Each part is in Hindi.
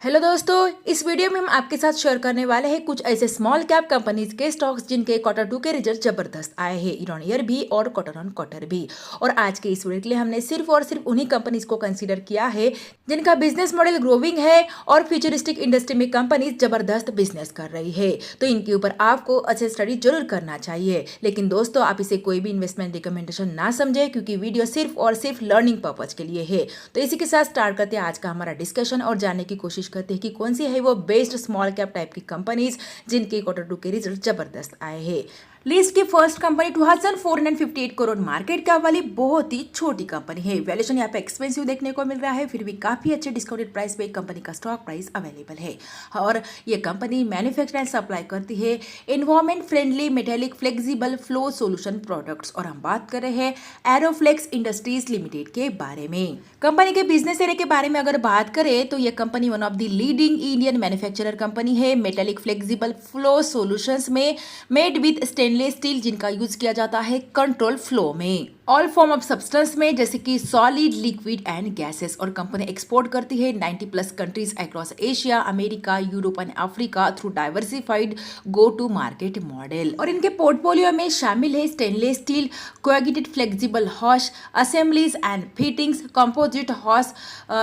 हेलो दोस्तों, इस वीडियो में हम आपके साथ शेयर करने वाले हैं कुछ ऐसे स्मॉल कैप कंपनीज के स्टॉक्स जिनके क्वार्टर 2 के रिजल्ट जबरदस्त आए हैं, ईयर ऑन ईयर भी और क्वार्टर ऑन क्वार्टर भी। और आज के इस वीडियो के लिए हमने सिर्फ और सिर्फ उन्हीं कंपनीज को कंसीडर किया है जिनका बिजनेस मॉडल ग्रोविंग है और फ्यूचरिस्टिक इंडस्ट्री में कंपनीज जबरदस्त बिजनेस कर रही है। तो इनके ऊपर आपको अच्छे स्टडी जरूर करना चाहिए, लेकिन दोस्तों आप इसे कोई भी इन्वेस्टमेंट रिकमेंडेशन ना समझे क्योंकि वीडियो सिर्फ और सिर्फ लर्निंग पर्पज के लिए है। तो इसी के साथ स्टार्ट करते हैं आज का हमारा डिस्कशन और जानने की कोशिश करते हैं कि कौन सी है वो बेस्ट स्मॉल कैप टाइप की कंपनीज जिनके क्वार्टर 2 के रिजल्ट जबरदस्त आए हैं। लिस्ट की first company 2458 crore market cap वाली बहुत ही छोटी कंपनी है। वैल्यूएशन यहाँ पे एक्सपेंसिव देखने को मिल रहा है, फिर भी काफी अच्छे डिस्काउंटेड प्राइस पे कंपनी का स्टॉक प्राइस अवेलेबल है। और ये कंपनी मैन्युफैक्चर एंड सप्लाई करती है environment friendly metallic flexible flow solution products. और हम बात कर रहे हैं एरोफ्लेक्स इंडस्ट्रीज लिमिटेड के बारे में। कंपनी के बिजनेस एरिया के बारे में अगर बात करें तो ये company one of the leading Indian manufacturer company है मेटेलिक फ्लेक्सिबल फ्लो सॉल्यूशंस में मेड विद स्टेनलेस स्टील जिनका यूज किया जाता है कंट्रोल फ्लो में ऑल फॉर्म ऑफ सब्सटेंस में जैसे कि सॉलिड लिक्विड एंड गैसेस। और कंपनी एक्सपोर्ट करती है 90+ countries across Asia, America, Europe and Africa through diversified go to market model. और इनके पोर्टफोलियो में शामिल है stainless steel, corrugated flexible house, assemblies and fittings, composite house,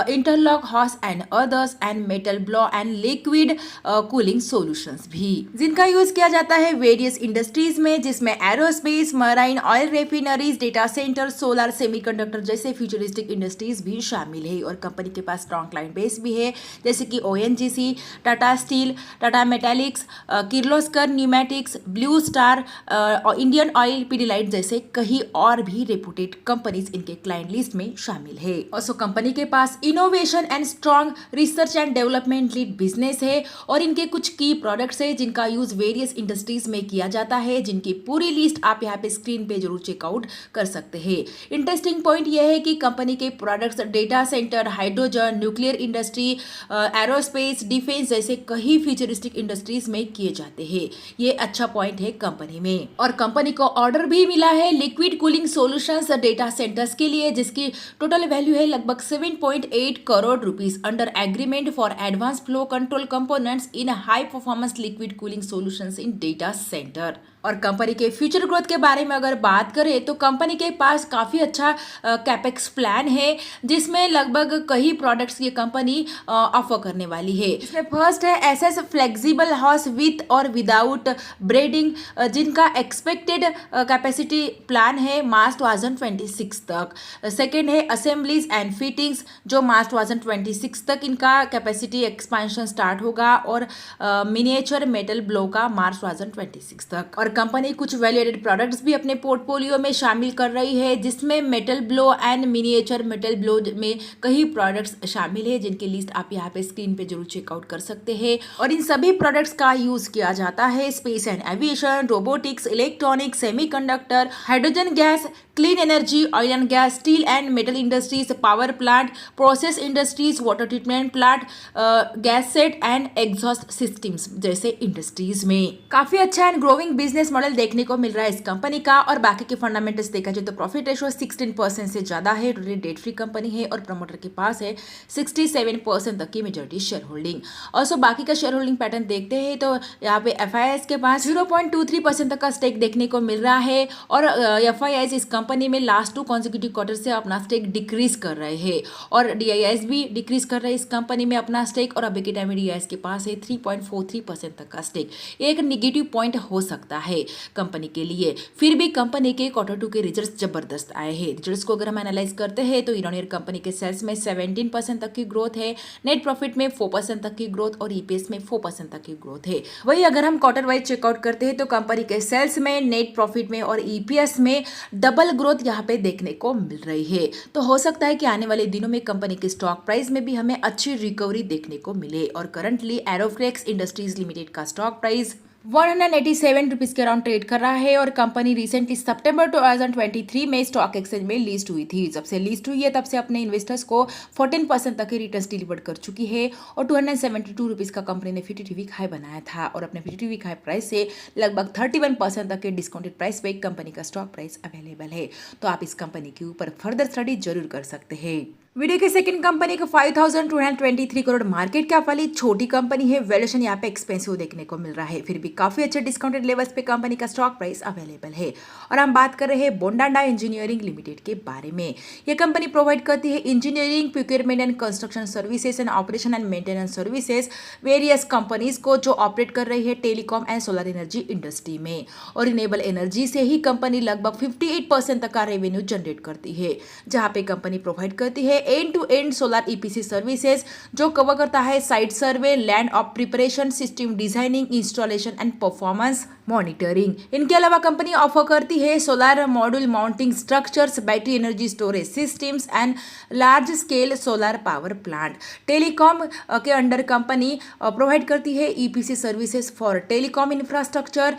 interlock house and others and metal blow and liquid cooling solutions भी, जिनका यूज किया जाता है वेरियस इंडस्ट्रीज में जिसमें aerospace, marine, oil refineries, data centre, solar, semiconductor जैसे फ्यूचरिस्टिक इंडस्ट्रीज भी शामिल है। और कंपनी के पास स्ट्रॉन्ग क्लाइंट बेस भी है जैसे कि ONGC, Tata Steel, Tata Metaliks, Kirloskar Pneumatics, Blue Star, Indian Oil, Pidilite जैसे कई और भी रेपुटेड कंपनीज इनके क्लाइंट लिस्ट में शामिल है। और कंपनी के पास innovation and strong research and development lead business है और इनके कुछ की प्रोडक्ट्स है जिनका यूज वेरियस इंडस्ट्रीज में किया जाता है, जिनकी पूरी लिस्ट आप यहाँ पे स्क्रीन पे जरूर चेकआउट कर सकते हैं। इंटरेस्टिंग पॉइंट यह है कि कंपनी के products data centre, hydrogen, nuclear industry, aerospace, defence जैसे कई फ्यूचरिस्टिक इंडस्ट्रीज में किए जाते हैं। ये अच्छा पॉइंट है कंपनी में। और कंपनी को ऑर्डर भी मिला है liquid cooling solutions data centres के लिए जिसकी टोटल वैल्यू है लगभग 7.8 crore rupees under agreement for advance flow control components in high performance liquid cooling solutions in data centre. और कंपनी के फ्यूचर ग्रोथ के बारे में अगर बात करें तो कंपनी के पास काफ़ी अच्छा कैपेक्स प्लान है जिसमें लगभग कई प्रोडक्ट्स ये कंपनी ऑफर करने वाली है। इसमें फर्स्ट है एसएस फ्लेक्सिबल हॉस विथ और विदाउट ब्रेडिंग जिनका एक्सपेक्टेड कैपेसिटी प्लान है मार्च 2026 तक। सेकेंड है असेंबलीज एंड फिटिंग्स जो मार्च 2026 तक इनका कैपेसिटी एक्सपेंशन स्टार्ट होगा और मिनिएचर मेटल ब्लो का मार्च 2026 तक। और कंपनी कुछ वैल्यू एडेड प्रोडक्ट्स भी अपने पोर्टफोलियो में शामिल कर रही है जिसमें metal blow and miniature metal blow में कई प्रोडक्ट्स शामिल है जिनकी लिस्ट आप यहाँ पे स्क्रीन पे जरूर चेकआउट कर सकते हैं। और इन सभी प्रोडक्ट्स का यूज किया जाता है space and aviation, robotics, electronics, semiconductor, hydrogen gas, clean energy, oil and gas, steel and metal industries, power plant, process industries, water treatment plant, gas set and exhaust systems जैसे इंडस्ट्रीज में। काफी अच्छा एंड ग्रोविंग बिजनेस मॉडल देखने को मिल रहा है इस कंपनी का। और बाकी के फंडामेंटल्स देखा जाए तो प्रॉफिट रेशियो 16% से ज्यादा है, टोटली डेट फ्री कंपनी है और प्रमोटर के पास है 67% तक की मेजॉरिटी शेयर होल्डिंग। और बाकी का शेयर होल्डिंग पैटर्न देखते हैं तो यहाँ पे एफआईआईएस के पास 0.23% तक का स्टेक देखने को मिल रहा है। और एफआईआईएस इस कंपनी में लास्ट 2 कॉन्जिक्यूटिव क्वार्टर से अपना स्टेक डिक्रीज कर रहे हैं और डीआईएस भी डिक्रीज कर रहे हैं इस कंपनी में अपना स्टेक। और अभी के टाइम में डीआईएस के पास है 3.43% तक का स्टेक। एक निगेटिव पॉइंट हो सकता है कंपनी के लिए। फिर भी कंपनी के क्वार्टर 2 के रिजल्ट्स जबरदस्त आए हैं। रिजल्ट्स को अगर हम एनालाइज करते हैं तो ईयर ऑन ईयर कंपनी के सेल्स में 17% तक की ग्रोथ है, नेट प्रॉफिट में 4% तक की ग्रोथ और ईपीएस में 4% तक की ग्रोथ है। वही अगर हम क्वार्टर वाइज चेकआउट करते हैं तो कंपनी के सेल्स में, नेट प्रॉफिट में और ईपीएस में डबल ग्रोथ यहाँ पे देखने को मिल रही है। तो हो सकता है कि आने वाले दिनों में कंपनी के स्टॉक प्राइस में भी हमें अच्छी रिकवरी देखने को मिले। और करंटली एरोफ्लेक्स इंडस्ट्रीज लिमिटेड का स्टॉक प्राइस 187 रुपीज के अराउंड ट्रेड कर रहा है। और कंपनी रिसेंटली सितंबर 2023 में स्टॉक एक्सचेंज में लिस्ट हुई थी। जब से लिस्ट हुई है तब से अपने इन्वेस्टर्स को 14% तक के रिटर्न्स डिलीवर कर चुकी है और 272 रुपीज का कंपनी ने 52 वीक हाई बनाया था और अपने 52 वीक हाई प्राइस से लगभग 31% तक के डिस्काउंटेड प्राइस पे कंपनी का स्टॉक प्राइस अवेलेबल है। तो आप इस कंपनी के ऊपर फर्दर स्टडी जरूर कर सकते हैं। वीडियो की सेकंड कंपनी का 5223 करोड़ मार्केट कैप वाली छोटी कंपनी है। वैल्यूएशन यहाँ पे एक्सपेंसिव देखने को मिल रहा है, फिर भी काफी अच्छे डिस्काउंटेड लेवल्स पे कंपनी का स्टॉक प्राइस अवेलेबल है। और हम बात कर रहे हैं बोंडाडा इंजीनियरिंग लिमिटेड के बारे में। ये कंपनी प्रोवाइड करती है engineering, procurement and construction services and operation and maintenance services various companies को जो ऑपरेट कर रही है telecom and solar energy industry में। और रिन्यूएबल एनर्जी से ही कंपनी लगभग 58% तक का रेवेन्यू जनरेट करती है, जहां पे कंपनी प्रोवाइड करती है end to end solar EPC services जो कवर करता है site survey, land of preparation, system designing, installation and performance monitoring. इनके अलावा कंपनी ऑफर करती है solar module mounting structures, battery energy storage systems and large scale solar power plant. Telecom के अंडर कंपनी प्रोवाइड करती है EPC services for telecom infrastructure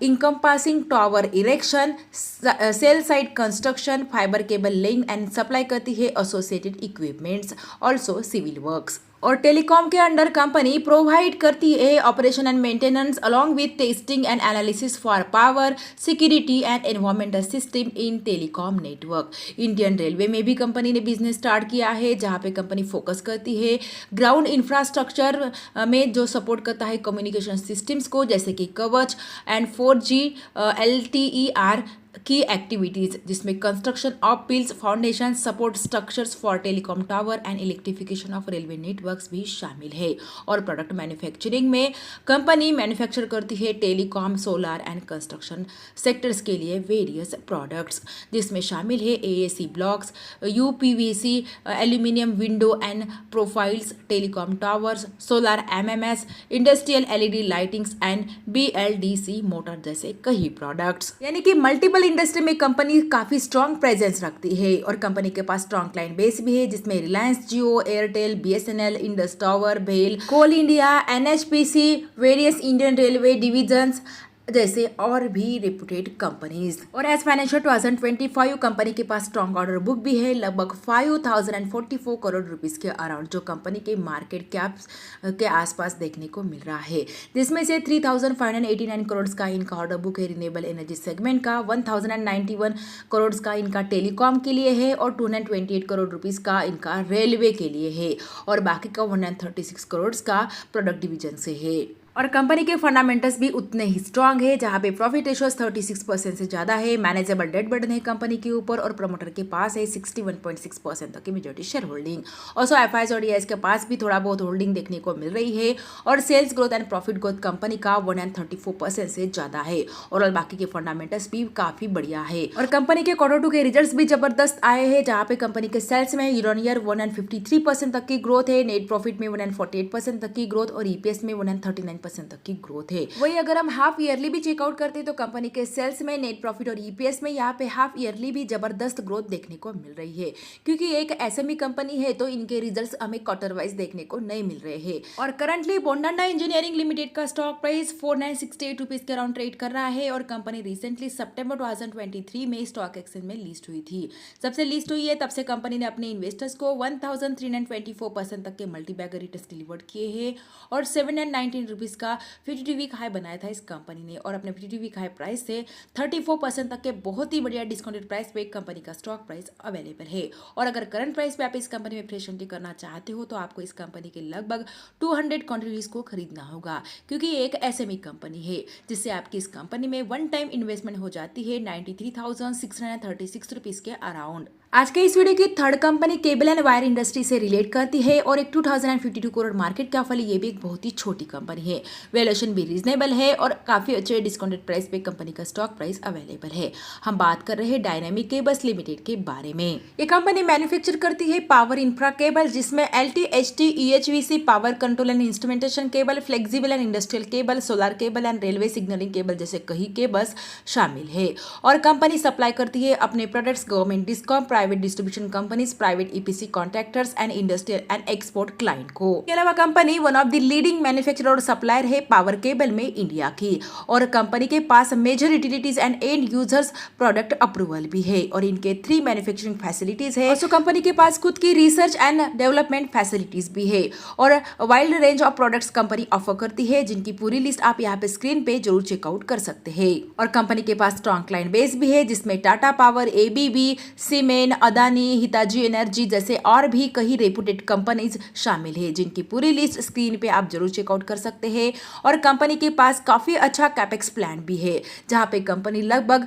encompassing tower erection, cell site construction, fibre cable laying and supply करती है associated equipments, also civil works. और टेलीकॉम के अंडर कंपनी प्रोवाइड करती है operation and maintenance along with testing and analysis for power, security and environmental system in telecom network. Indian railway में भी कंपनी ने बिजनेस स्टार्ट किया है, जहां पे कंपनी फोकस करती है ग्राउंड इंफ्रास्ट्रक्चर में जो सपोर्ट करता है कम्युनिकेशन सिस्टम्स को, जैसे कि कवच एंड 4G LTER की एक्टिविटीज, जिसमें construction of pills, foundation, support structures for telecom tower and electrification of railway networks भी शामिल है। और प्रोडक्ट मैन्युफैक्चरिंग में कंपनी मैन्युफैक्चर करती है telecom, solar and construction sectors के लिए वेरियस प्रोडक्ट्स, जिसमें शामिल है AAC blocks, UPVC aluminium window and profiles, telecom towers, solar MMS, industrial LED lightings and BLDC motor जैसे कई प्रोडक्ट्स। यानी कि मल्टीपल इंडस्ट्री में कंपनी काफी स्ट्रॉन्ग प्रेजेंस रखती है। और कंपनी के पास स्ट्रॉन्ग क्लाइंट बेस भी है, जिसमें Reliance Jio, Airtel, BSNL, Indus tower, भेल, coal India, NHPC, various Indian railway divisions जैसे और भी रेपुटेड कंपनीज। और एज फाइनेंशियल 2025 कंपनी के पास स्ट्रॉन्ग ऑर्डर बुक भी है, लगभग 5044 करोड़ रुपीस के अराउंड, जो कंपनी के मार्केट कैप्स के आसपास देखने को मिल रहा है, जिसमें से 3589 करोड़ का इनका ऑर्डर बुक है रिन्यूएबल एनर्जी सेगमेंट का, 1091 करोड़ का इनका टेलीकॉम के लिए है, और 228 करोड़ रुपीस का इनका रेलवे के लिए है, और बाकी का 136 करोड़ का प्रोडक्ट डिवीजन से है। और कंपनी के फंडामेंटल्स भी उतने ही स्ट्रांग है, जहां पे प्रॉफिट रेशियो 36% से ज्यादा है, मैनेजेबल डेट बर्डन है कंपनी के ऊपर, और प्रमोटर के पास है 61.6% तक की majority share holding. Also FIs और DIs के पास भी थोड़ा बहुत होल्डिंग देखने को मिल रही है, और sales growth and profit growth company का 134% से ज्यादा है, और बाकी के फंडामेंटल्स भी काफी बढ़िया है। और कंपनी के Q2 के रिजल्ट भी जबरदस्त आए हैं, जहां पे कंपनी के सेल्स में ईयर ऑन ईयर 153% तक की ग्रोथ है, नेट प्रॉफिट में 148% तक की ग्रोथ, और EPS में 139% तक की ग्रोथ है। वही अगर हम हाफ ईयरली भी चेकआउट करते हैं तो कंपनी के सेल्स में, नेट प्रॉफिट और EPS में यहाँ पे हाफ ईयरली भी जबरदस्त ग्रोथ देखने को मिल रही है, क्योंकि एक SME कंपनी है तो इनके रिजल्ट्स हमें क्वार्टर वाइज देखने को नहीं मिल रहे हैं। और करंटली बोंडाडा इंजीनियरिंग लिमिटेड का स्टॉक प्राइस 4968 रुपीज के अराउंड ट्रेड कर रहा है, और कंपनी रिसेंटली सितंबर 2023 में स्टॉक एक्सचेंज में लिस्ट हुई थी। सबसे लिस्ट हुई है तब से कंपनी ने अपने इन्वेस्टर्स को 1324% तक के मल्टीबैगर रिटर्न्स डिलीवर्ड किए हैं, और 719 रुपीज का 52 वीक हाई बनाया था इस कंपनी ने, और अपने 52 वीक हाई प्राइस से 34% तक के बहुत ही बढ़िया डिस्काउंटेड प्राइस पे कंपनी का स्टॉक प्राइस अवेलेबल है। और अगर करंट प्राइस पे आप इस कंपनी में फ्रेश एंट्री करना चाहते हो तो आपको इस कंपनी के लगभग 200 क्वांटिटीज को खरीदना होगा, क्योंकि ये एक SME कंपनी है, जिससे आपकी इस कंपनी में वन टाइम इन्वेस्टमेंट हो जाती है 93,636 रुपीज के अराउंड। आज के इस वीडियो की third company cable and wire industry से रिलेट करती है, और एक 2052 करोड़ मार्केट कैप वाली ये भी एक बहुत ही छोटी कंपनी है। वैल्यूएशन भी रीजनेबल है, और काफी अच्छे डिस्काउंटेड प्राइस पे कंपनी का स्टॉक प्राइस अवेलेबल है। हम बात कर रहे हैं डायनामिक केबल्स लिमिटेड के बारे में। ये कंपनी मैन्युफैक्चर करती है पावर इंफ्रा केबल, जिसमें LT, HT, EHVC, power control and instrumentation cable, flexible and industrial cable, solar cable and railway signalling cable जैसे कई केबल्स शामिल है। और कंपनी सप्लाई करती है अपने products government discom, private distribution companies, private EPC contractors and industrial and export client को। इसके अलावा company one of the leading manufacturer और सप्लायर है पावर केबल में इंडिया की, और कंपनी के पास major utilities and end users product approval भी है, और इनके 3 मैन्युफैक्चरिंग फैसिलिटीज है। ऑल्सो कंपनी के पास खुद की रिसर्च एंड डेवलपमेंट फैसिलिटीज भी है, और wide range of products company offer करती है, जिनकी पूरी लिस्ट आप यहाँ पे स्क्रीन पे जरूर चेकआउट कर सकते हैं। और कंपनी के पास स्ट्रॉन्ग क्लाइंट बेस भी है, जिसमें Tata power, ABB, siemens, rain, Adani, Hitachi energy जैसे और भी कई रेपुटेड कंपनीज शामिल है, जिनकी पूरी लिस्ट स्क्रीन पे आप जरूर चेकआउट कर सकते हैं। और कंपनी के पास काफ़ी अच्छा कैपेक्स प्लान भी है, जहां पे कंपनी लगभग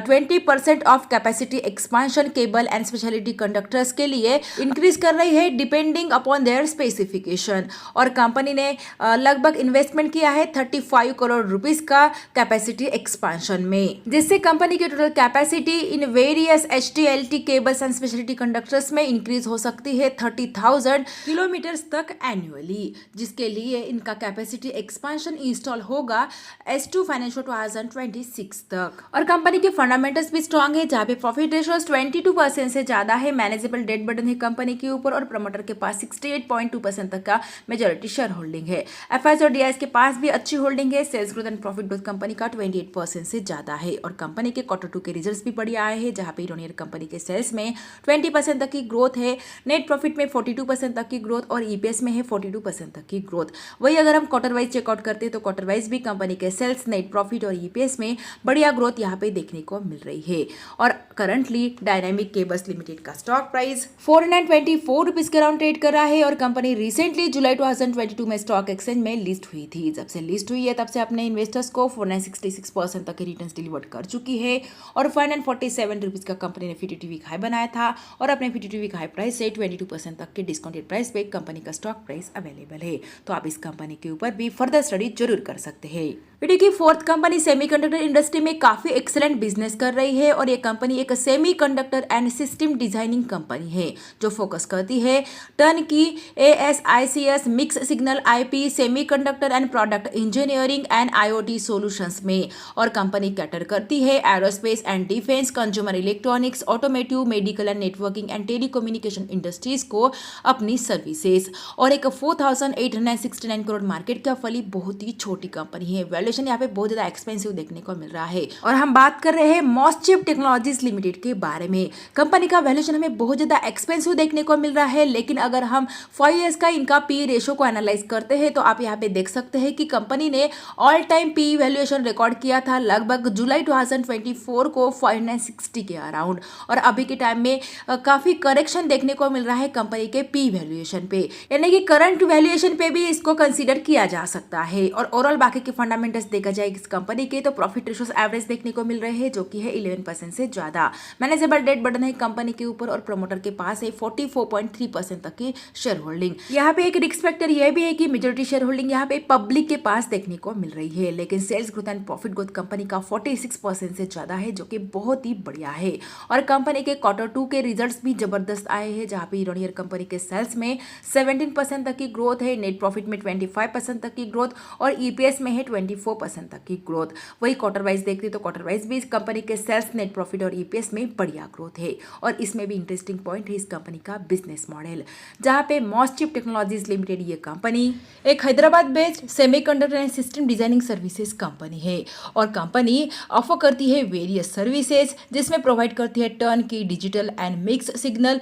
20% of capacity expansion cable and speciality conductors के लिए इंक्रीज कर रही है डिपेंडिंग अपॉन देयर स्पेसिफिकेशन। और कंपनी ने लगभग इन्वेस्टमेंट किया है 35 करोड़ रुपीस का कैपेसिटी एक्सपांशन में, जिससे कंपनी की total capacity in various HT-LT cables and speciality conductors में इंक्रीज हो सकती है 30,000 किलोमीटर्स तक एनुअली, जिसके लिए इनका कैपेसिटी एक्सपांशन इंस्टॉल होगा S2 फाइनेंशियल 2026 तक। और कंपनी के फंडामेंटल्स भी स्ट्रांग है, जहां पे प्रॉफिट रेशियो 22% से ज्यादा है, मैनेजेबल डेट बर्डन है कंपनी के ऊपर, और प्रमोटर के पास 68.2% तक का मेजॉरिटी शेयर होल्डिंग है। FIs और DIs के पास भी अच्छी होल्डिंग है। Sales growth and profit growth company का 28% से ज्यादा है। और कंपनी के Q2 के रिजल्ट्स भी बढ़िया आए हैं, जहां पे ईयर कंपनी के सेल्स में 20% तक की ग्रोथ है, नेट प्रॉफिट में 42% तक की ग्रोथ, और EPS में है 42% तक की ग्रोथ। वही अगर हम क्वार्टर वाइज चेकआउट करते हैं तो क्वार्टर वाइज भी कंपनी के सेल्स, नेट प्रॉफिट और EPS में बढ़िया ग्रोथ यहाँ पे देखने को मिल रही है। और करंटली डायनामिक केबल्स लिमिटेड का स्टॉक प्राइस 424 रुपीज के अराउंड ट्रेड कर रहा है। और कंपनी रिसेंटली जुलाई 2022 में स्टॉक एक्सचेंज में लिस्ट हुई थी। जब से लिस्ट हुई है तब से अपने इन्वेस्टर्स को 466% तक के रिटर्न्स डिलीवर कर चुकी है। और 547 रुपीज का कंपनी ने 52 वीक हाई बनाया था, और अपने 52 वीक हाई प्राइस से 22% तक के डिस्काउंटेड प्राइस पे कंपनी का स्टॉक प्राइस अवेलेबल है। तो आप इस कंपनी के ऊपर भी फर्दर स्टडी जरूर कर सकते हैं। वीडियो की फोर्थ कंपनी सेमीकंडक्टर इंडस्ट्री में काफी एक्सीलेंट बिजनेस कर रही है, और ये कंपनी एक semiconductor and system designing company है, जो फोकस करती है टर्न की ASICs, mix signal IP, semiconductor and product engineering and IoT solutions में। और कंपनी कैटर करती है aerospace and defence, consumer electronics, automotive, medical and networking and telecommunication industries को अपनी सर्विसेज। और एक 4,869 करोड़ मार्केट कैप वाली बहुत ही छोटी कंपनी है। वैल्यूएशन यहाँ पे बहुत ज्यादा एक्सपेंसिव देखने को मिल रहा है। और हम बात कर रहे हैं मॉसचिप टेक्नोलॉजीज लिमिटेड के बारे में। कंपनी का वैल्यूएशन हमें बहुत ज्यादा एक्सपेंसिव देखने को मिल रहा है, लेकिन अगर हम 5 years का इनका पी रेशो को एनालाइज करते हैं तो आप यहाँ पे देख सकते हैं कि कंपनी ने all time P valuation record किया था लगभग जुलाई 2024 को 560 के अराउंड। और अभी के टाइम में काफी करेक्शन देखने को मिल रहा है कंपनी के पी वैल्यूएशन पे, यानी कि करंट वैल्यूएशन पे भी इसको कंसीडर किया जा सकता है। और ओवरऑल बाकी के फंडामेंटल्स देखा जाए इस कंपनी के तो प्रॉफिट रेशियोस एवरेज देखने को मिल रहे हैं, जो कि है 11% से ज्यादा। मैनेजेबल डेट बर्डन है कंपनी के ऊपर, और प्रमोटर के पास है 44.3% तक की शेयर होल्डिंग। यहाँ पे एक रिस्क फैक्टर यह भी है कि मेजोरिटी शेयर होल्डिंग यहाँ पे पब्लिक के पास देखने को मिल रही है, लेकिन sales growth and profit growth company का 46% से ज्यादा है, जो कि बहुत ही बढ़िया है। और कंपनी के Q2 के रिजल्ट्स भी जबरदस्त आए हैं, जहाँ पे ईयर कंपनी के सेल्स में 17% तक की ग्रोथ है, नेट प्रॉफिट में 25% तक की ग्रोथ, और EPS में है 24% तक की ग्रोथ। वही क्वार्टर वाइज देखते तो क्वार्टर वाइज भी इस कंपनी के सेल्स, नेट प्रॉफिट और EPS में बढ़िया ग्रोथ है। और इसमें भी इंटरेस्टिंग पॉइंट है इस कंपनी का बिजनेस मॉडल, जहाँ पे मॉसचिप टेक्नोलॉजीज लिमिटेड ये कंपनी एक Hyderabad based semiconductor and system designing services company है। और कंपनी ऑफर करती है वेरियस सर्विसेज, जिसमें प्रोवाइड करती है टर्न की digital and mixed signal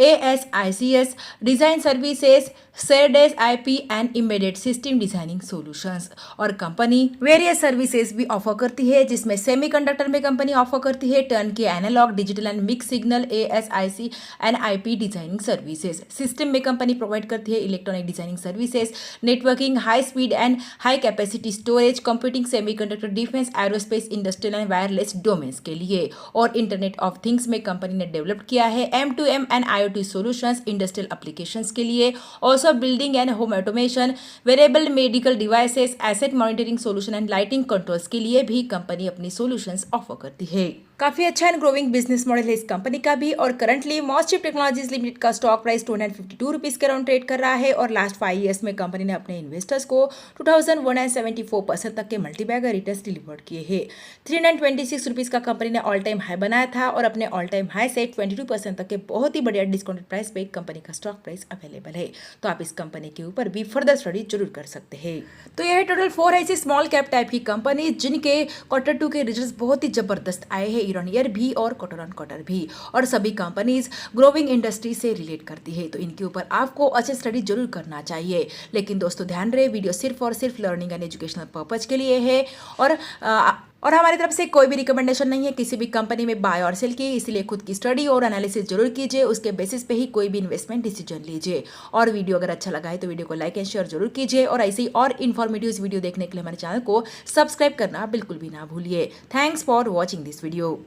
ASICs design services, SerDes IP and embedded system designing solutions. और कंपनी वेरियस सर्विसेज भी ऑफर करती है, जिसमें सेमीकंडक्टर में कंपनी ऑफर करती है turnkey analog, digital and mixed signal ASIC and IP designing services. System में कंपनी प्रोवाइड करती है electronic designing services, networking, high speed and high capacity storage, computing, semiconductor, defence, aerospace, industrial and wireless domains के लिए। और इंटरनेट ऑफ थिंग्स में कंपनी ने डेवलप किया है M2M and IoT solutions industrial applications के लिए, also building and home automation, wearable medical devices, asset monitoring solution and lighting controls के लिए भी कंपनी अपनी सॉल्यूशंस ऑफर करती है। काफी अच्छा एंड ग्रोइंग बिजनेस मॉडल है इस कंपनी का भी। और करंटली मॉसचिप टेक्नोलॉजीज लिमिटेड का स्टॉक प्राइस 252 रुपीज के अराउंड ट्रेड कर रहा है। और लास्ट 5 years में कंपनी ने अपने इन्वेस्टर्स को 2174% तक के मल्टीबैगर रिटर्न्स डिलीवर किए हैं। 326 रुपीज का कंपनी ने ऑल टाइम हाई बनाया था, और अपने ऑल टाइम हाई से 22% तक के बहुत ही बढ़िया डिस्काउंटेड प्राइस पे कंपनी का स्टॉक प्राइस अवेलेबल है। तो आप इस कंपनी के ऊपर भी फर्दर स्टडी जरूर कर सकते हैं। तो यह टोटल 4 ऐसी स्मॉल कैप टाइप की कंपनी जिनके Q2 के रिजल्ट्स बहुत ही जबरदस्त आए हैं, ईयर भी और क्वार्टर भी। और सभी कंपनीज ग्रोइंग इंडस्ट्री से रिलेट करती है, तो इनके ऊपर आपको अच्छे स्टडी जरूर करना चाहिए। लेकिन दोस्तों ध्यान रहे, वीडियो सिर्फ और सिर्फ लर्निंग एंड एजुकेशनल पर्पज के लिए है, और और हमारी तरफ से कोई भी रिकमेंडेशन नहीं है किसी भी कंपनी में बाय और सेल की, इसलिए खुद की स्टडी और एनालिसिस जरूर कीजिए, उसके बेसिस पे ही कोई भी इन्वेस्टमेंट डिसीजन लीजिए। और वीडियो अगर अच्छा लगा है तो वीडियो को लाइक एंड शेयर जरूर कीजिए और ऐसे ही और इन्फॉर्मेटिव वीडियो देखने के लिए हमारे चैनल को सब्सक्राइब करना बिल्कुल भी ना भूलिए। Thanks for watching this video.